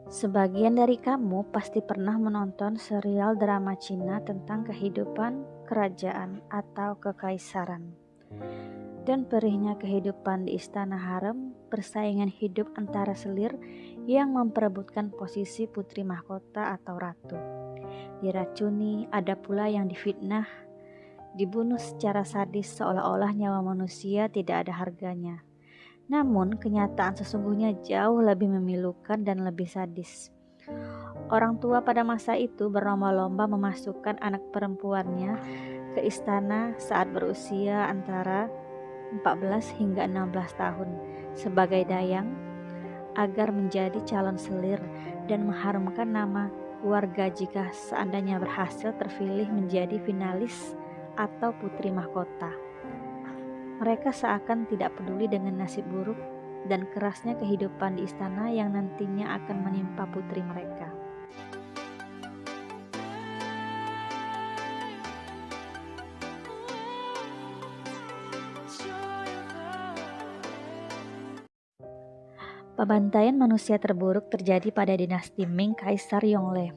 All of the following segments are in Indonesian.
Sebagian dari kamu pasti pernah menonton serial drama Cina tentang kehidupan kerajaan atau kekaisaran. Dan perihnya kehidupan di istana harem, persaingan hidup antara selir yang memperebutkan posisi putri mahkota atau ratu. Diracuni, ada pula yang difitnah, dibunuh secara sadis seolah-olah nyawa manusia tidak ada harganya. Namun, kenyataan sesungguhnya jauh lebih memilukan dan lebih sadis. Orang tua pada masa itu berlomba-lomba memasukkan anak perempuannya ke istana saat berusia antara 14 hingga 16 tahun sebagai dayang agar menjadi calon selir dan mengharumkan nama keluarga jika seandainya berhasil terpilih menjadi finalis atau putri mahkota. Mereka seakan tidak peduli dengan nasib buruk dan kerasnya kehidupan di istana yang nantinya akan menimpa putri mereka. Pembantaian manusia terburuk terjadi pada dinasti Ming Kaisar Yongle.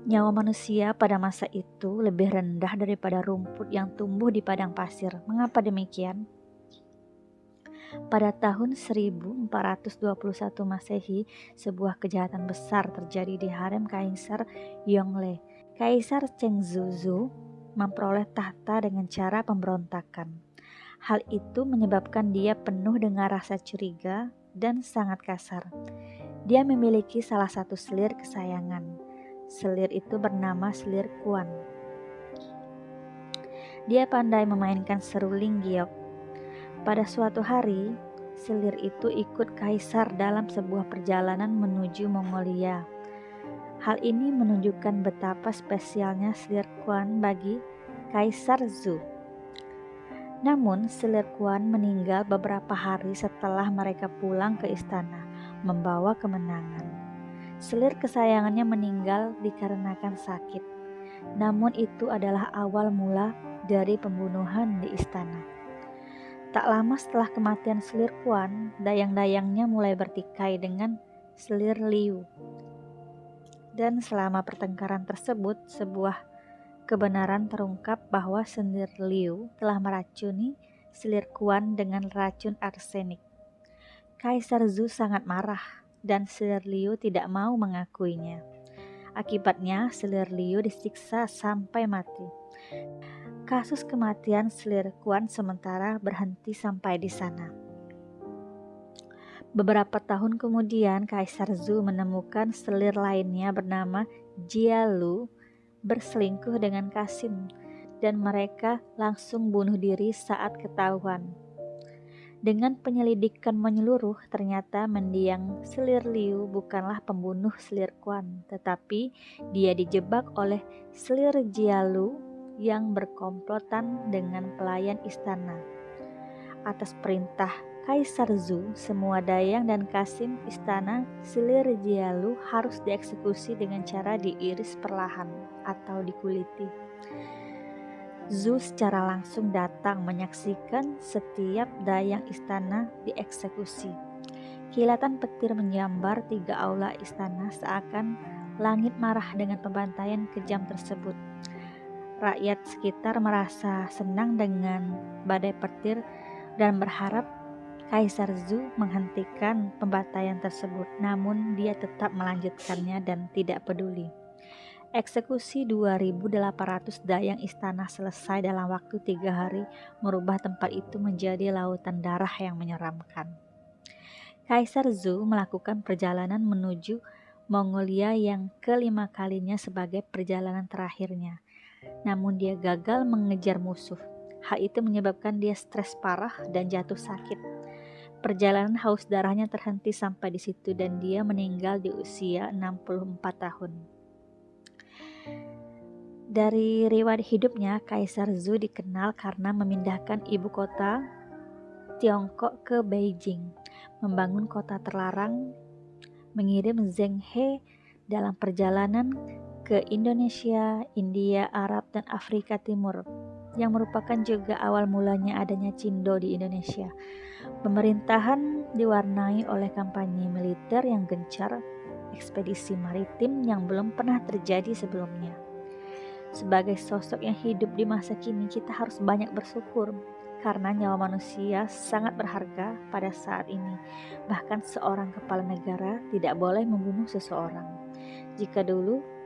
Nyawa manusia pada masa itu lebih rendah daripada rumput yang tumbuh di padang pasir. Mengapa demikian? Pada tahun 1421 Masehi, sebuah kejahatan besar terjadi di harem Kaisar Yongle. Kaisar Chengzu memperoleh tahta dengan cara pemberontakan. Hal itu menyebabkan dia penuh dengan rasa curiga dan sangat kasar. Dia memiliki salah satu selir kesayangan. Selir itu bernama Selir Kuan. Dia pandai memainkan seruling giok. Pada suatu hari, selir itu ikut kaisar dalam sebuah perjalanan menuju Mongolia. Hal ini menunjukkan betapa spesialnya selir Kuan bagi Kaisar Zhou. Namun, selir Kuan meninggal beberapa hari setelah mereka pulang ke istana, membawa kemenangan. Selir kesayangannya meninggal dikarenakan sakit. Namun itu adalah awal mula dari pembunuhan di istana. Tak lama setelah kematian selir Kuan, dayang-dayangnya mulai bertikai dengan selir Liu. Dan selama pertengkaran tersebut, sebuah kebenaran terungkap bahwa selir Liu telah meracuni selir Kuan dengan racun arsenik. Kaisar Zhou sangat marah dan selir Liu tidak mau mengakuinya. Akibatnya, selir Liu disiksa sampai mati. Kasus kematian selir Kuan sementara berhenti sampai di sana. Beberapa tahun kemudian, Kaisar Zhou menemukan selir lainnya bernama Jia Lu berselingkuh dengan Kasim, dan mereka langsung bunuh diri saat ketahuan. Dengan penyelidikan menyeluruh, ternyata mendiang selir Liu bukanlah pembunuh selir Kuan, tetapi dia dijebak oleh selir Jia Lu yang berkomplotan dengan pelayan istana. Atas perintah Kaisar Zhou, semua dayang dan kasim istana selir Jia Lu harus dieksekusi dengan cara diiris perlahan atau dikuliti. Zhou secara langsung datang menyaksikan setiap dayang istana dieksekusi. Kilatan petir menyambar 3 aula istana seakan langit marah dengan pembantaian kejam tersebut. Rakyat sekitar merasa senang dengan badai petir dan berharap Kaisar Zhou menghentikan pembantaian tersebut, namun dia tetap melanjutkannya dan tidak peduli. Eksekusi 2.800 dayang istana selesai dalam waktu 3 hari, merubah tempat itu menjadi lautan darah yang menyeramkan. Kaisar Zhou melakukan perjalanan menuju Mongolia yang kelima kalinya sebagai perjalanan terakhirnya. Namun dia gagal mengejar musuh. Hal itu menyebabkan dia stres parah dan jatuh sakit. Perjalanan haus darahnya terhenti sampai di situ dan dia meninggal di usia 64 tahun. Dari riwayat hidupnya, Kaisar Zhou dikenal karena memindahkan ibu kota Tiongkok ke Beijing, membangun kota terlarang, mengirim Zheng He dalam perjalanan ke Indonesia, India, Arab, dan Afrika Timur. yang merupakan juga awal mulanya adanya Cindo di Indonesia. Pemerintahan diwarnai oleh kampanye militer yang gencar, ekspedisi maritim yang belum pernah terjadi sebelumnya. Sebagai sosok yang hidup di masa kini, kita harus banyak bersyukur karena nyawa manusia sangat berharga pada saat ini. Bahkan seorang kepala negara tidak boleh membunuh seseorang. Jika dulu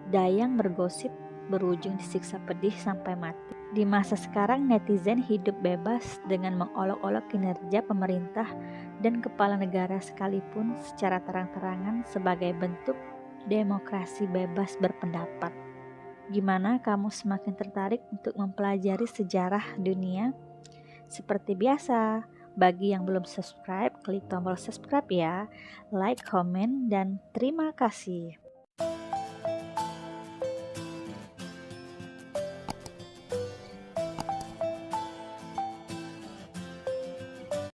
Dayang bergosip berujung disiksa pedih sampai mati, di masa sekarang netizen hidup bebas dengan mengolok-olok kinerja pemerintah dan kepala negara sekalipun secara terang-terangan sebagai bentuk demokrasi bebas berpendapat. Gimana kamu semakin tertarik untuk mempelajari sejarah dunia? Seperti biasa, bagi yang belum subscribe, klik tombol subscribe ya, like, komen, dan terima kasih.